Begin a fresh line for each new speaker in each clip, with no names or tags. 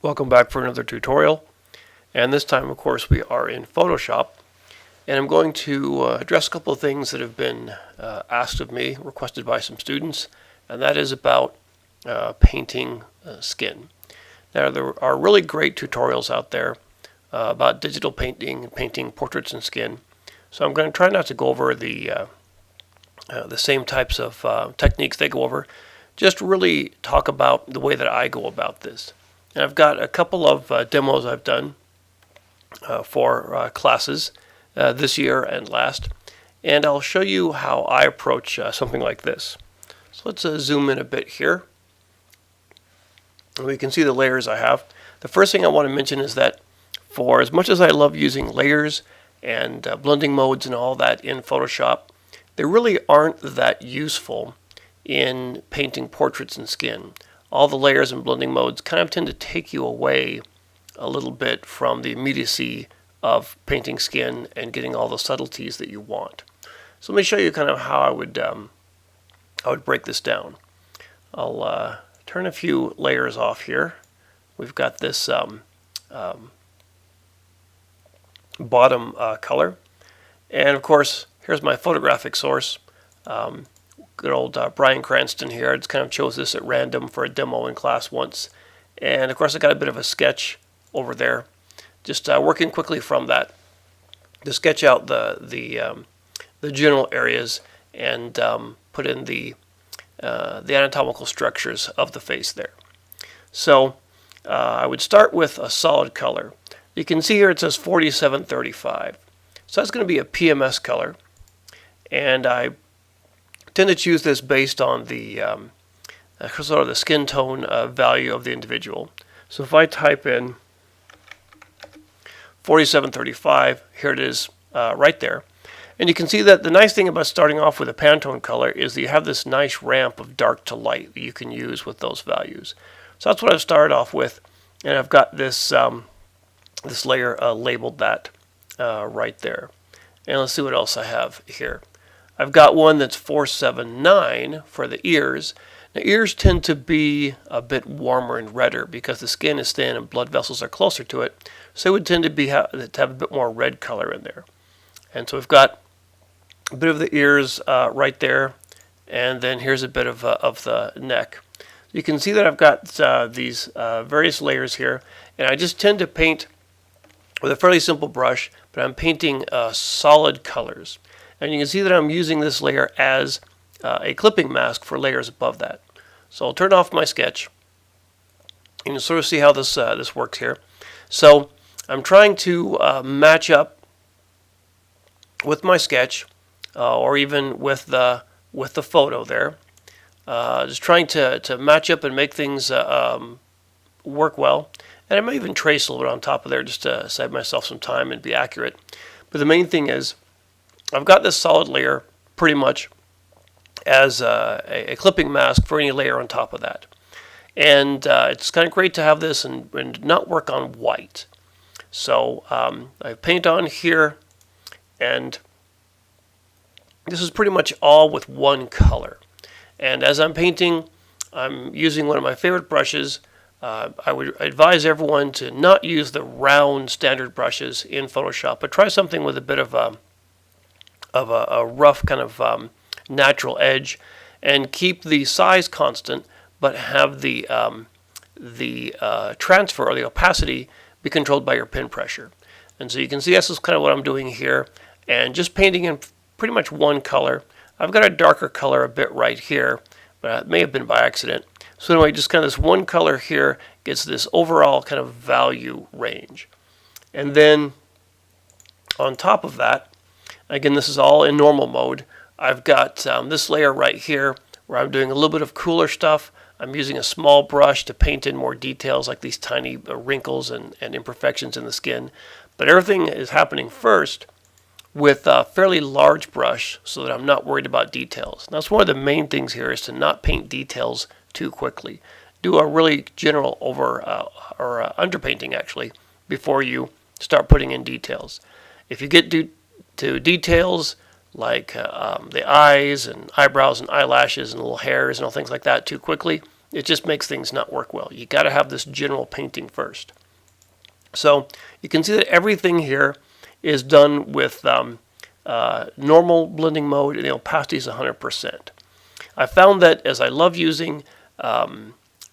Welcome back for another tutorial, and this time of course we are in Photoshop, and I'm going to address a couple of things that have been asked of me, requested by some students, and that is about painting skin. Now there are really great tutorials out there about digital painting and painting portraits and skin, so I'm going to try not to go over the same types of techniques they go over, just really talk about the way that I go about this. And I've got a couple of demos I've done for classes this year and last, and I'll show you how I approach something like this. So let's zoom in a bit here. We can see the layers I have. The first thing I want to mention is that for as much as I love using layers and blending modes and all that in Photoshop, they really aren't that useful in painting portraits and skin. All the layers and blending modes kind of tend to take you away a little bit from the immediacy of painting skin and getting all the subtleties that you want. So let me show you kind of how I would break this down. I'll turn a few layers off here. We've got this bottom color, and of course here's my photographic source. Good old Bryan Cranston here. I just kind of chose this at random for a demo in class once. And of course I got a bit of a sketch over there. Just working quickly from that to sketch out the general areas and put in the anatomical structures of the face there. So I would start with a solid color. You can see here it says 4735. So that's going to be a PMS color. And I tend to choose this based on the sort of the skin tone value of the individual. So if I type in 4735, here it is right there. And you can see that the nice thing about starting off with a Pantone color is that you have this nice ramp of dark to light that you can use with those values. So that's what I've started off with, and I've got this this layer labeled that right there. And let's see what else I have here. I've got one that's 479 for the ears. Now ears tend to be a bit warmer and redder because the skin is thin and blood vessels are closer to it, so it would tend to have a bit more red color in there. And so we've got a bit of the ears right there, and then here's a bit of the neck. You can see that I've got these various layers here, and I just tend to paint with a fairly simple brush, but I'm painting solid colors. And you can see that I'm using this layer as a clipping mask for layers above that. So I'll turn off my sketch. You can sort of see how this works here. So I'm trying to match up with my sketch, or even with the photo there. Just trying to match up and make things work well. And I might even trace a little bit on top of there just to save myself some time and be accurate. But the main thing is, I've got this solid layer pretty much as a clipping mask for any layer on top of that. And it's kind of great to have this and not work on white. So I paint on here, and this is pretty much all with one color. And as I'm painting, I'm using one of my favorite brushes. I would advise everyone to not use the round standard brushes in Photoshop, but try something with a bit of a rough kind of natural edge, and keep the size constant, but have the transfer or the opacity be controlled by your pen pressure. And so you can see this is kind of what I'm doing here, and just painting in pretty much one color. I've got a darker color a bit right here, but it may have been by accident. So anyway, just kind of this one color here gets this overall kind of value range. And then on top of that, again, this is all in normal mode. I've got this layer right here where I'm doing a little bit of cooler stuff. I'm using a small brush to paint in more details like these tiny wrinkles and imperfections in the skin. But everything is happening first with a fairly large brush so that I'm not worried about details. And that's one of the main things here, is to not paint details too quickly. Do a really general over or underpainting actually before you start putting in details. If you get to details like the eyes and eyebrows and eyelashes and little hairs and all things like that too quickly, it just makes things not work well. You got to have this general painting first. So you can see that everything here is done with normal blending mode, and the opacity is 100%. I found that as I love using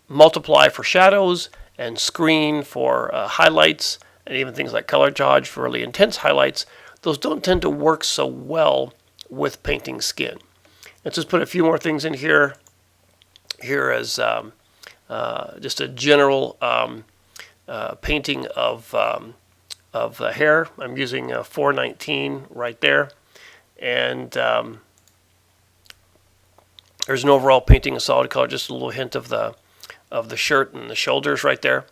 multiply for shadows and screen for highlights, and even things like color dodge for really intense highlights, those don't tend to work so well with painting skin. Let's just put a few more things in here. Here as just a general painting of the hair. I'm using 419 right there, and there's an overall painting of solid color, just a little hint of the shirt and the shoulders right there.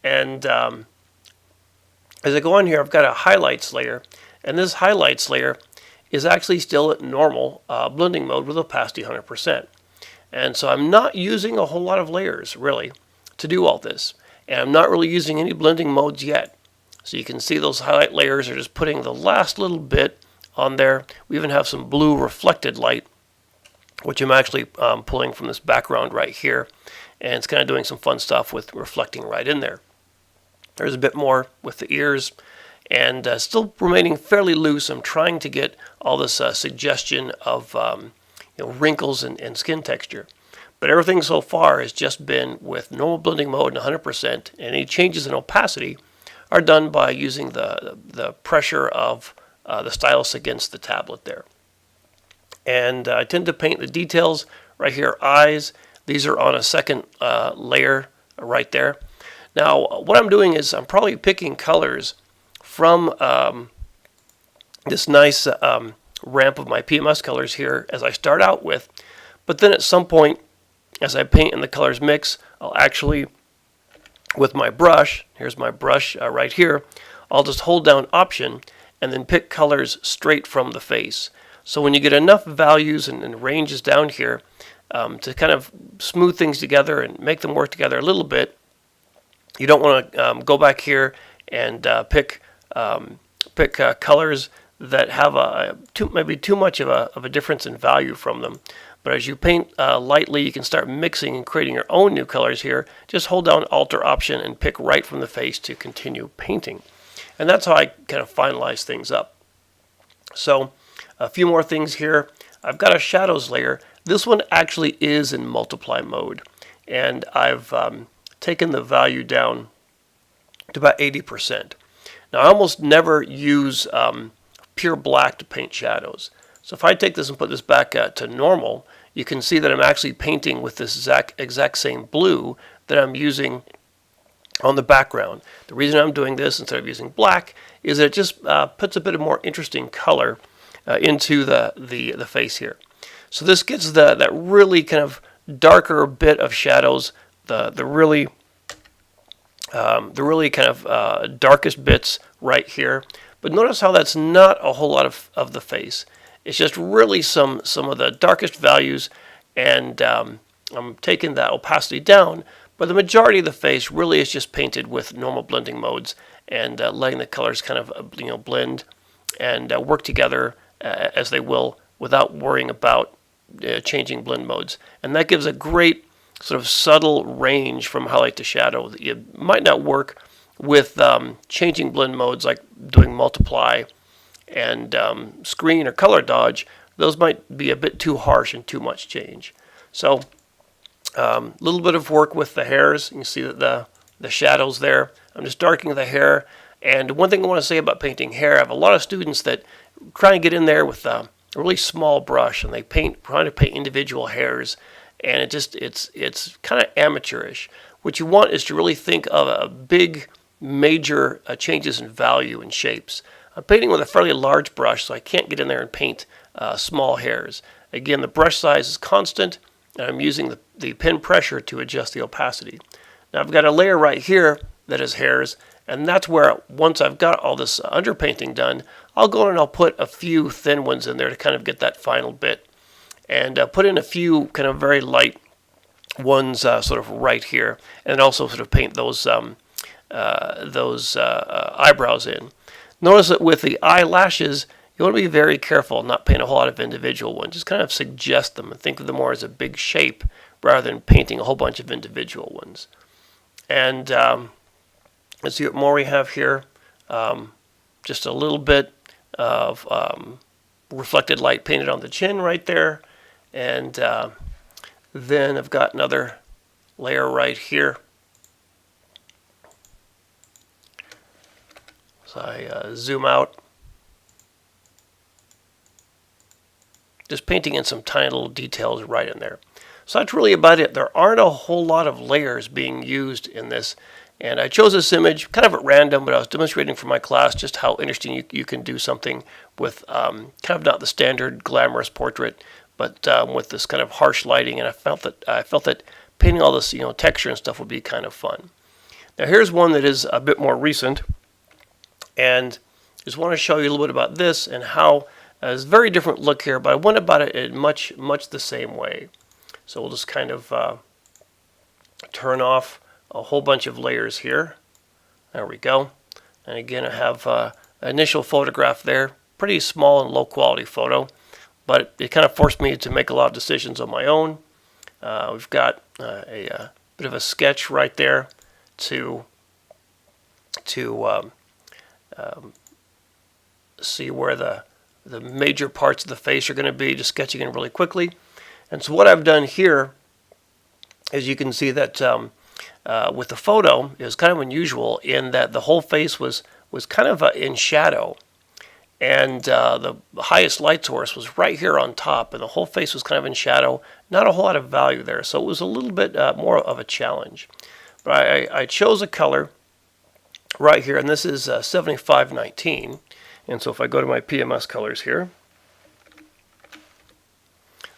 And as I go on here, I've got a highlights layer, and this highlights layer is actually still at normal blending mode with opacity 100%. And so I'm not using a whole lot of layers really to do all this, and I'm not really using any blending modes yet. So you can see those highlight layers are just putting the last little bit on there. We even have some blue reflected light, which I'm actually pulling from this background right here, and it's kind of doing some fun stuff with reflecting right in there. There's a bit more with the ears, and still remaining fairly loose. I'm trying to get all this suggestion of wrinkles and skin texture. But everything so far has just been with normal blending mode and 100%, and any changes in opacity are done by using the pressure of the stylus against the tablet there. And I tend to paint the details right here, eyes. These are on a second layer right there. Now what I'm doing is I'm probably picking colors from this nice ramp of my PMS colors here as I start out with, but then at some point as I paint and the colors mix, I'll actually, with my brush, here's my brush right here, I'll just hold down Option and then pick colors straight from the face. So when you get enough values and ranges down here to kind of smooth things together and make them work together a little bit, you don't want to go back here and pick colors that have maybe too much of a difference in value from them. But as you paint lightly, you can start mixing and creating your own new colors here. Just hold down Alt or Option and pick right from the face to continue painting. And that's how I kind of finalize things up. So a few more things here. I've got a shadows layer. This one actually is in multiply mode, and I've taken the value down to about 80%. Now I almost never use pure black to paint shadows. So if I take this and put this back to normal, you can see that I'm actually painting with this exact same blue that I'm using on the background. The reason I'm doing this instead of using black is that it just puts a bit of more interesting color into the face here. So this gets that really kind of darker bit of shadows, the really kind of darkest bits right here. But notice how that's not a whole lot of the face. It's just really some of the darkest values, and I'm taking that opacity down, but the majority of the face really is just painted with normal blending modes and letting the colors kind of blend and work together as they will without worrying about changing blend modes. And that gives a great sort of subtle range from highlight to shadow that you might not work with changing blend modes like doing multiply and screen or color dodge. Those might be a bit too harsh and too much change. So a little bit of work with the hairs. You can see that the shadows there. I'm just darkening the hair. And one thing I want to say about painting hair, I have a lot of students that try and get in there with a really small brush, and they trying to paint individual hairs, and it's kind of amateurish. What you want is to really think of a big major changes in value and shapes. I'm painting with a fairly large brush, so I can't get in there and paint small hairs. Again, the brush size is constant, and I'm using the pen pressure to adjust the opacity. Now I've got a layer right here that is hairs, and that's where once I've got all this underpainting done, I'll go in and I'll put a few thin ones in there to kind of get that final bit, and put in a few kind of very light ones sort of right here, and also sort of paint those eyebrows in. Notice that with the eyelashes, you want to be very careful, not paint a whole lot of individual ones. Just kind of suggest them and think of them more as a big shape rather than painting a whole bunch of individual ones. And let's see what more we have here. Just a little bit of reflected light painted on the chin right there. And then I've got another layer right here. So I zoom out. Just painting in some tiny little details right in there. So that's really about it. There aren't a whole lot of layers being used in this. And I chose this image kind of at random, but I was demonstrating for my class just how interesting you can do something with kind of not the standard glamorous portrait, but with this kind of harsh lighting. And I felt that painting all this texture and stuff would be kind of fun. Now here's one that is a bit more recent, and just want to show you a little bit about this and how it's a very different look here, but I went about it in much the same way. So we'll just kind of turn off a whole bunch of layers here. There we go. And again, I have an initial photograph there. Pretty small and low quality photo, but it kind of forced me to make a lot of decisions on my own. We've got a bit of a sketch right there to see where the major parts of the face are going to be, just sketching in really quickly. And so what I've done here is you can see that with the photo, it was kind of unusual in that the whole face was kind of in shadow. And the highest light source was right here on top, and the whole face was kind of in shadow. Not a whole lot of value there, so it was a little bit more of a challenge. But I chose a color right here, and this is 7519. And so if I go to my PMS colors here,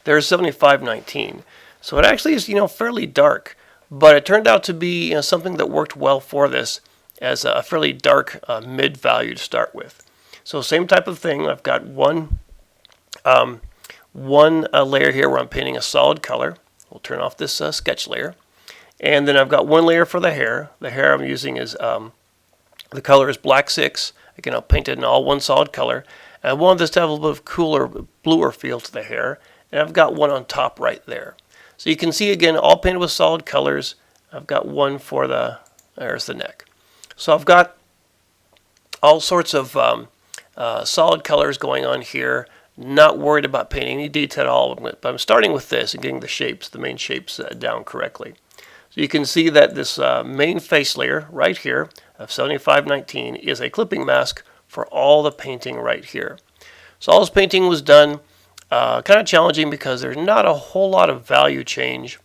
there's 7519. So it actually is fairly dark, but it turned out to be something that worked well for this as a fairly dark mid value to start with. So same type of thing. I've got one layer here where I'm painting a solid color. We'll turn off this sketch layer. And then I've got one layer for the hair. The hair I'm using is, the color is Black 6. Again, I'll paint it in all one solid color. And I wanted this to have a little bit of cooler, bluer feel to the hair. And I've got one on top right there. So you can see, again, all painted with solid colors. I've got one for there's the neck. So I've got all sorts of solid colors going on here. Not worried about painting any detail at all, but I'm starting with this and getting the main shapes down correctly. So you can see that this main face layer right here of 7519 is a clipping mask for all the painting right here. So all this painting was done kind of challenging because there's not a whole lot of value change.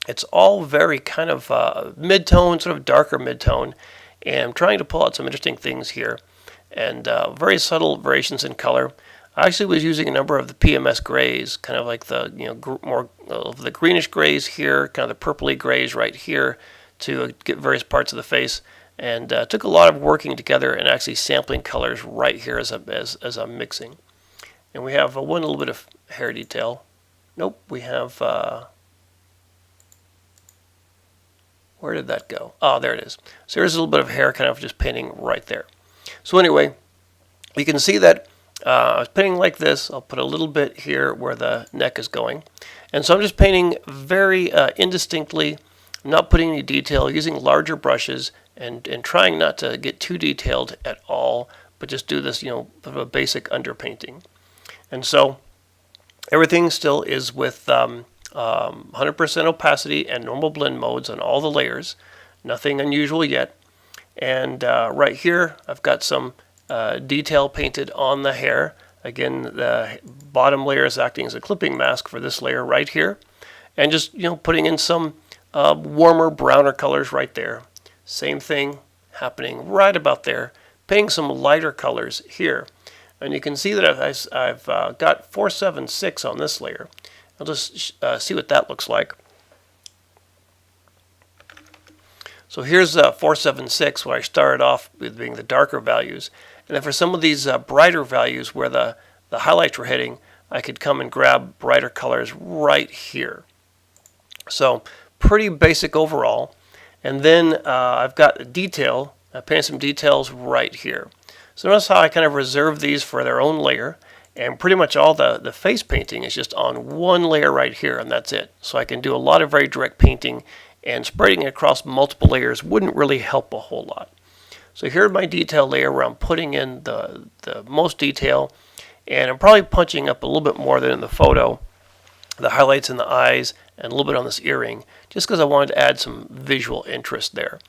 It's all very kind of mid-tone, sort of darker mid-tone, and I'm trying to pull out some interesting things here, and very subtle variations in color. I actually was using a number of the PMS grays, kind of like the more of the greenish grays here, kind of the purpley grays right here, to get various parts of the face, and took a lot of working together and actually sampling colors right here as I'm mixing. And we have one little bit of hair detail. Nope, we have. Where did that go? Oh, there it is. So here's a little bit of hair, kind of just painting right there. So anyway, you can see that I was painting like this. I'll put a little bit here where the neck is going. And so I'm just painting very indistinctly, not putting any detail, using larger brushes, and trying not to get too detailed at all, but just do this, sort of a basic underpainting. And so everything still is with 100% opacity and normal blend modes on all the layers. Nothing unusual yet. And right here, I've got some detail painted on the hair. Again, the bottom layer is acting as a clipping mask for this layer right here. And just, putting in some warmer, browner colors right there. Same thing happening right about there. Painting some lighter colors here. And you can see that I've got 476 on this layer. I'll just see what that looks like. So here's 476, where I started off with being the darker values. And then for some of these brighter values where the highlights were hitting, I could come and grab brighter colors right here. So pretty basic overall. And then I've got detail. I painted some details right here. So notice how I kind of reserve these for their own layer. And pretty much all the face painting is just on one layer right here, and that's it. So I can do a lot of very direct painting, and spreading it across multiple layers wouldn't really help a whole lot. So here's my detail layer where I'm putting in the most detail, and I'm probably punching up a little bit more than in the photo, the highlights in the eyes and a little bit on this earring, just because I wanted to add some visual interest there.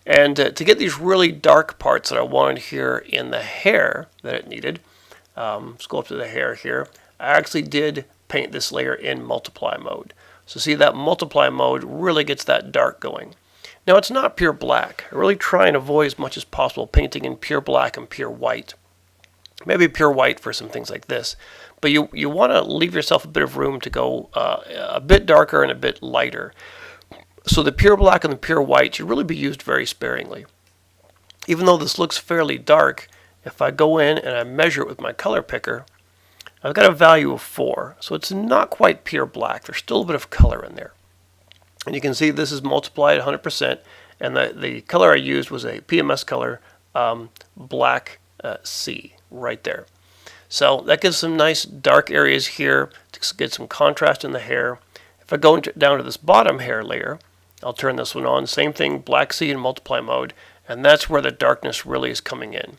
And to get these really dark parts that I wanted here in the hair that it needed, let's go up to the hair here. I actually did paint this layer in multiply mode. So see, that multiply mode really gets that dark going. Now it's not pure black. I really try and avoid as much as possible painting in pure black and pure white. Maybe pure white for some things like this. But you want to leave yourself a bit of room to go a bit darker and a bit lighter. So the pure black and the pure white should really be used very sparingly. Even though this looks fairly dark, if I go in and I measure it with my color picker, I've got a value of 4. So it's not quite pure black. There's still a bit of color in there. And you can see this is multiplied 100%, and the color I used was a PMS color, Black C, right there. So that gives some nice dark areas here to get some contrast in the hair. If I go down to this bottom hair layer, I'll turn this one on. Same thing, Black C in multiply mode, and that's where the darkness really is coming in.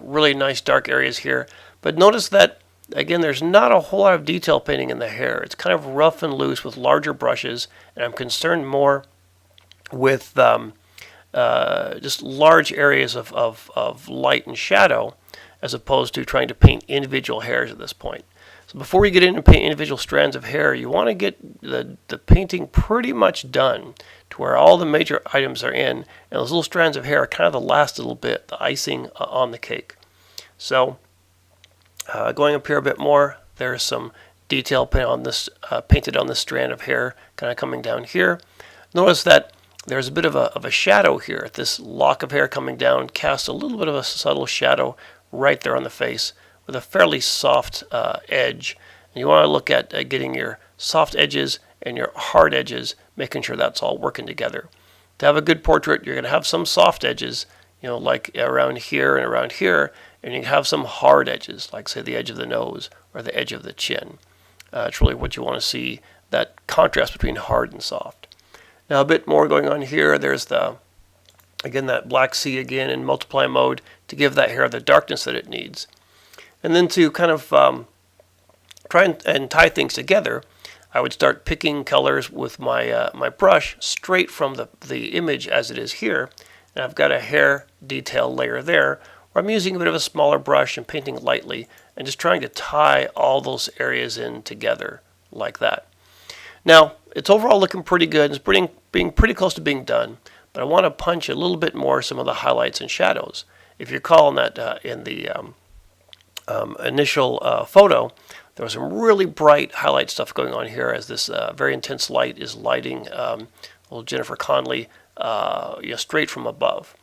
Really nice dark areas here. But notice that, again, there's not a whole lot of detail painting in the hair. It's kind of rough and loose with larger brushes, and I'm concerned more with just large areas of light and shadow as opposed to trying to paint individual hairs at this point. So before we get in and paint individual strands of hair, you want to get the painting pretty much done to where all the major items are in, and those little strands of hair are kind of the last little bit, the icing on the cake. So going up here a bit more, there's some detail painted on this strand of hair, kind of coming down here. Notice that there's a bit of a shadow here. This lock of hair coming down casts a little bit of a subtle shadow right there on the face with a fairly soft edge. And you want to look at getting your soft edges and your hard edges, making sure that's all working together. To have a good portrait, you're going to have some soft edges, like around here and around here, and you can have some hard edges, like say the edge of the nose or the edge of the chin. It's really what you want to see, that contrast between hard and soft. Now a bit more going on here. There's again that Black C again in multiply mode to give that hair the darkness that it needs. And then to kind of try and tie things together, I would start picking colors with my my brush straight from the image as it is here. And I've got a hair detail layer there where I'm using a bit of a smaller brush and painting lightly and just trying to tie all those areas in together like that. Now, it's overall looking pretty good. It's being pretty close to being done, but I want to punch a little bit more some of the highlights and shadows. If you recall in that in the initial photo, there was some really bright highlight stuff going on here as this very intense light is lighting old Jennifer Connelly straight from above.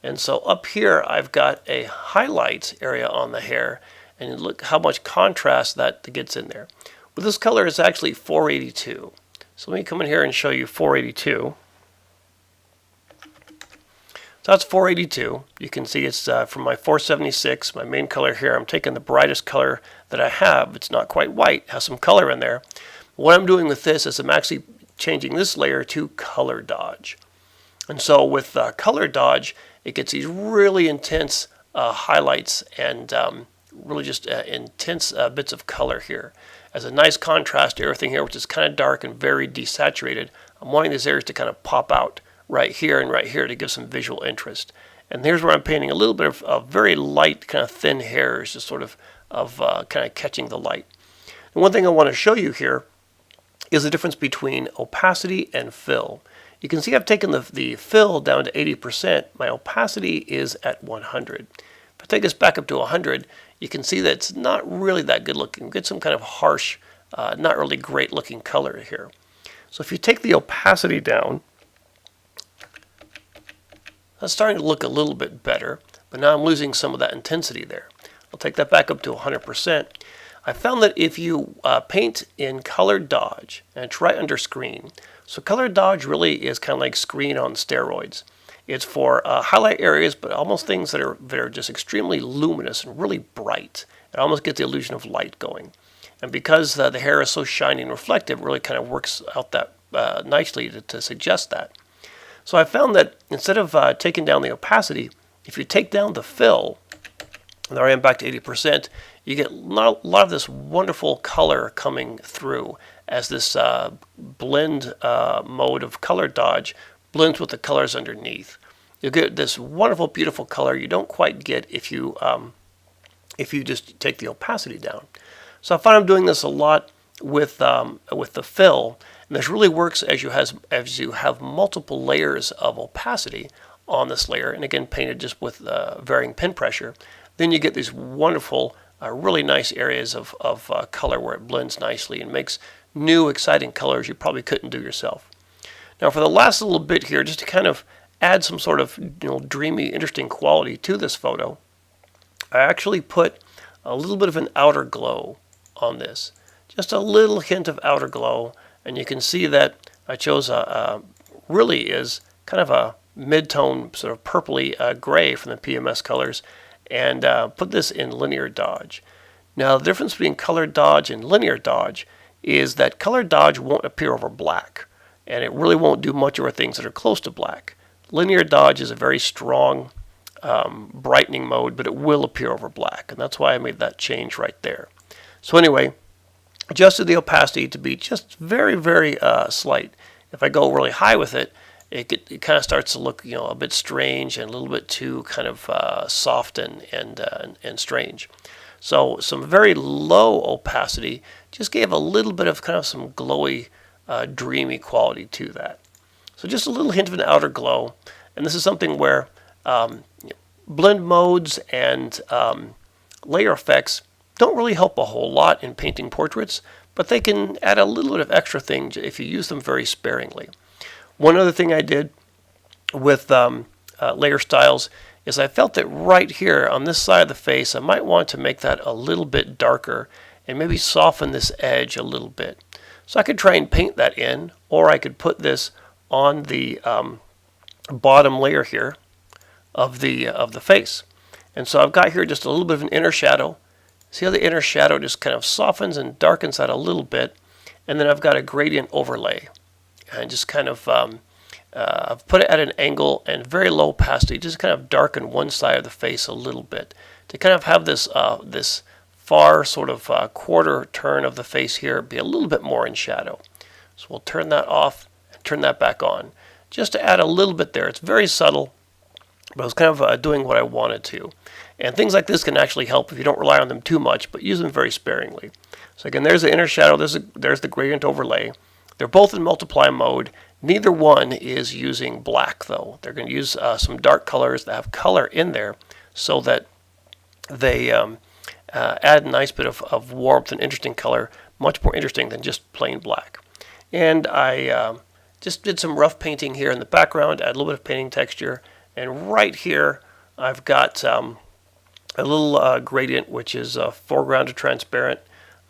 And so up here I've got a highlights area on the hair, and look how much contrast that gets in there. Well, this color is actually 482. So let me come in here and show you 482. So that's 482. You can see it's from my 476, my main color here. I'm taking the brightest color that I have. It's not quite white, it has some color in there. What I'm doing with this is I'm actually changing this layer to color dodge. And so with color dodge, it gets these really intense highlights and really just intense bits of color here. As a nice contrast to everything here, which is kind of dark and very desaturated, I'm wanting these areas to kind of pop out right here and right here to give some visual interest. And here's where I'm painting a little bit of very light, kind of thin hairs, just sort of kind of catching the light. And one thing I want to show you here is the difference between opacity and fill. You can see I've taken the fill down to 80%. My opacity is at 100. If I take this back up to 100, you can see that it's not really that good looking. You get some kind of harsh, not really great looking color here. So if you take the opacity down, that's starting to look a little bit better, but now I'm losing some of that intensity there. I'll take that back up to 100%. I found that if you paint in color dodge, and it's right under screen, so color dodge really is kind of like screen on steroids. It's for highlight areas, but almost things that are just extremely luminous and really bright. It almost gets the illusion of light going. And because the hair is so shiny and reflective, it really kind of works out that nicely to suggest that. So I found that instead of taking down the opacity, if you take down the fill, and there I am back to 80%, you get a lot of this wonderful color coming through as this blend mode of color dodge blends with the colors underneath. You get this wonderful, beautiful color you don't quite get if you just take the opacity down. So I find I'm doing this a lot with the fill, and this really works as you have multiple layers of opacity on this layer, and again painted just with varying pin pressure. Then you get these wonderful, really nice areas of color where it blends nicely and makes new, exciting colors you probably couldn't do yourself. Now for the last little bit here, just to kind of add some sort of dreamy, interesting quality to this photo, I actually put a little bit of an outer glow on this. Just a little hint of outer glow, and you can see that I chose really is kind of a mid-tone sort of purpley gray from the PMS colors, and put this in linear dodge. Now the difference between color dodge and linear dodge is that color dodge won't appear over black, and it really won't do much over things that are close to black. Linear dodge is a very strong brightening mode, but it will appear over black, and that's why I made that change right there. So anyway, adjusted the opacity to be just very, very slight. If I go really high with it, it kind of starts to look a bit strange and a little bit too kind of soft and strange. So some very low opacity just gave a little bit of kind of some glowy, dreamy quality to that. So just a little hint of an outer glow, and this is something where blend modes and layer effects don't really help a whole lot in painting portraits, but they can add a little bit of extra thing if you use them very sparingly. One other thing I did with layer styles is I felt that right here on this side of the face I might want to make that a little bit darker and maybe soften this edge a little bit. So I could try and paint that in, or I could put this on the bottom layer here of the face. And so I've got here just a little bit of an inner shadow. See how the inner shadow just kind of softens and darkens that a little bit, and then I've got a gradient overlay, and just kind of I've put it at an angle and very low opacity, just kind of darken one side of the face a little bit to kind of have this this far sort of quarter turn of the face here be a little bit more in shadow. So we'll turn that off and turn that back on, just to add a little bit there. It's very subtle, but I was kind of doing what I wanted to. And things like this can actually help if you don't rely on them too much, but use them very sparingly. So again, there's the inner shadow, there's the gradient overlay. They're both in multiply mode. Neither one is using black though. They're going to use some dark colors that have color in there so that they add a nice bit of warmth and interesting color, much more interesting than just plain black. And I just did some rough painting here in the background, add a little bit of painting texture, and right here I've got a little gradient which is foreground to transparent,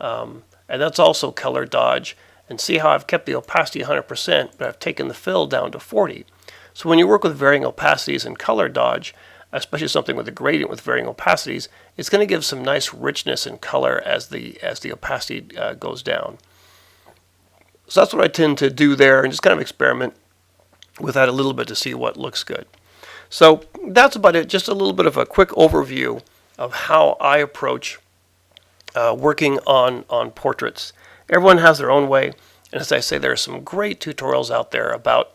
and that's also color dodge. And see how I've kept the opacity 100%, but I've taken the fill down to 40. So when you work with varying opacities and color dodge, especially something with a gradient with varying opacities, it's going to give some nice richness and color as the opacity goes down. So that's what I tend to do there, and just kind of experiment with that a little bit to see what looks good. So that's about it. Just a little bit of a quick overview of how I approach working on portraits. Everyone has their own way, and as I say, there are some great tutorials out there about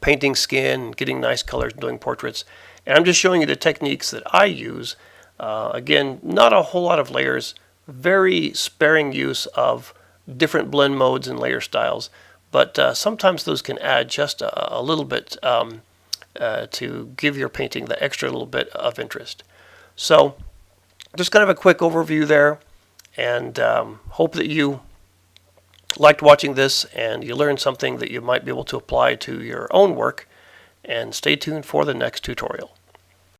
painting skin, getting nice colors, and doing portraits. And I'm just showing you the techniques that I use. Again, not a whole lot of layers, very sparing use of different blend modes and layer styles, but sometimes those can add just a little bit to give your painting the extra little bit of interest. So just kind of a quick overview there, and hope that you liked watching this and you learned something that you might be able to apply to your own work, and stay tuned for the next tutorial.